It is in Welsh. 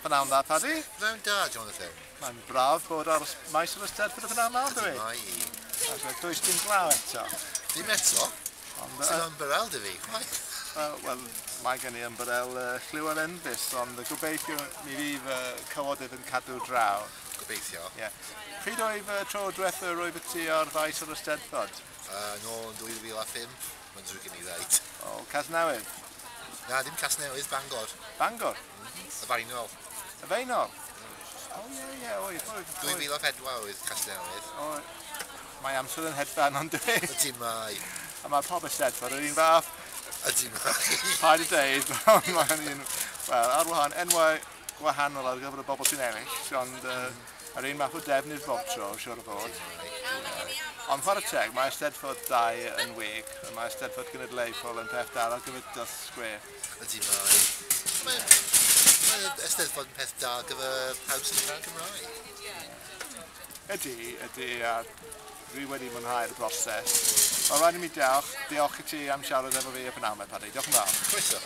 Pnawn dda, Paddy. Pnawn da, Jonathan. Mae'n braf bod ar maes yr Eisteddfod y pnawn dda, dwi. Mae. Does dim glaw eto. Dim eto? Sy'n ymbarel dy fi? Wel, mae gen i ymbarel lliw ar enfus, ond gobeithio mi fydd cywodydd yn cadw draw. Gobeithio. Pryd oedd tro diwethaf roedd ti ar faes yr Eisteddfod? Nôl yn 2005, mae'n drwy gen i ddeud. O, Casnewydd? Na, dim Casnewydd, Bangor. Bangor? Y Faenol. Y Faenol? O, ie, oedd. 2004 oedd Casnewydd. Mae amser yn hedfan ond dwi. Ydy mae. A mae pob Eisteddfod yr un fath. Ydy mae. Paid y deud, mae'n un... Wel, ar wahan, enwau gwahanol ar gyfer y bobl sy'n ennill, ond yr un math o defnydd bob tro, siwr o fod. Ond ffordd teg, mae Eisteddfod 2 yn wig, mae Eisteddfod Genedlaethol yn peth dal ar gyfer Dust Square. Ydy mae. Mae Eisteddfod yn peth da gyfer pawb sy'n siarad Cymraeg. Ydy, a dwi wedi mwynhau'r broses. Wel, rhaid i mi diolch i ti am siarad efo fi y pnawn, Paddy. Diolch yn fawr. Croeso.